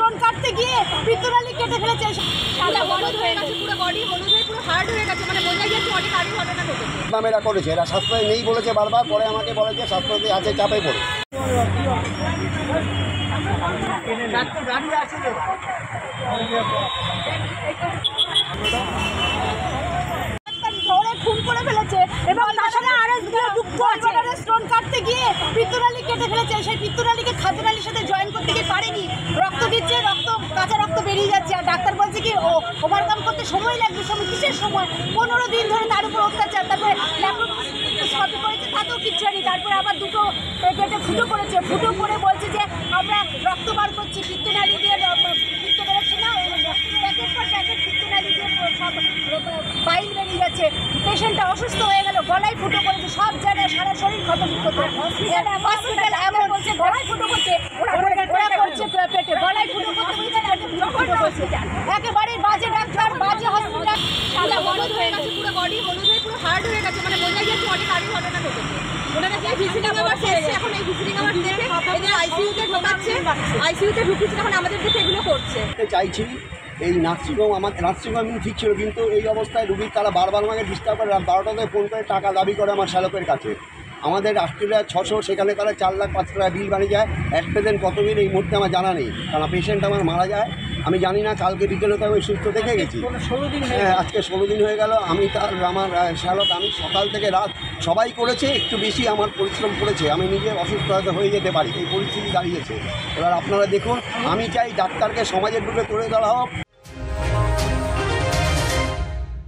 Stone কাটতে গিয়ে পিত্তনালী কেটে ফেলেছে, সাদা হলুদ হয়ে গেছে, পুরো বডি হলুদ হয়ে পুরো হার্ড হয়ে গেছে, মানে বোঝা যাচ্ছে অনেক আগে ঘটনা ঘটেছে। নামেরা করেছে, এরা স্বাস্থ্যে নেই বলেছে বারবার, পরে আমাকে বলে যে স্বাস্থ্যতে আছে, চাপে পড়ে। খুন করে ফেলেছে এবং স্টোন কাটতে গিয়ে পিত্তনালী কেটে ফেলেছে, সেই পিত্তনালীকে খাদ্যনালীর সাথে জয়েন করতে গিয়ে পারেনি, রক্ত দিচ্ছে, কাঁচা রক্ত বেরিয়ে যাচ্ছে। আর ডাক্তার বলছে কি ওভারকাম করতে সময় লাগবে, কিসের সময়, 15 দিন ধরে তার উপর অত্যাচার। তারপরে ল্যাপ্রোস্কপি করেছে, তাতেও কিচ্ছু হয়নি। তারপরে আবার দুটো পেটে ফুটো করেছে, ফুটো করে বলছে যে আমরা রক্ত বার করছি, পিত্তনালী দিয়ে পিত্ত বেরোচ্ছে না, প্যাকেট পর প্যাকেট পিত্তনালী দিয়ে সব বাইল বেরিয়ে যাচ্ছে। পেশেন্টটা অসুস্থ হয়ে গেল, গলায় ফুটো করেছে, সব জায়গায় সারা শরীর ক্ষত বিক্ষত। হসপিটাল এমন বলছে গলায় ফুটো করছে, ওরা করছে পেটে, গলায় ফুটো করতে বলছে, একেবারে বাজে ডাক্তার, বাজে হসপিটাল। সাদা হলুদ হয়ে গেছে, পুরো বডি হলুদ হয়ে পুরো হার্ড হয়ে গেছে, মানে বোঝা যাচ্ছে অনেক আগে ঘটনা ঘটেছে। ওনারা যে ভিজিটিং আওয়ার শেষে এখন এই ভিজিটিং আওয়ার দেখে এদের আইসিইউতে ঢোকাচ্ছে, আইসিইউতে ঢুকিয়েছে, এখন আমাদেরকে সেগুলো করছে। চাইছি এই নার্সিংহোম, আমার নার্সিংহোম ঠিক ছিল, কিন্তু এই অবস্থায় রুগীর তারা বারবার আমাকে ডিস্টার্ব করে, 12টাতে ফোন করে টাকা দাবি করে আমার শ্যালকের কাছে। আমাদের রাষ্ট্রীয় 600, সেখানে তারা 4 লাখ 5 টাকা বিল বানিয়ে যায়। অ্যাট প্রেজেন্ট কত বিল এই মুহূর্তে আমার জানা নেই, কারণ পেশেন্ট আমার মারা যায়, আমি জানি না। কালকে বিকেলে তো আমি সুস্থ দেখে গেছি, হ্যাঁ আজকে 16 দিন হয়ে গেল। আমি আমার শ্যালক, আমি সকাল থেকে রাত সবাই করেছে, একটু বেশি আমার পরিশ্রম করেছে, আমি নিজে অসুস্থ হয়ে যেতে পারি, এই পরিস্থিতি দাঁড়িয়েছে। এবার আপনারা দেখুন, আমি চাই ডাক্তারকে সমাজের রূপে তুলে ধরা হোক।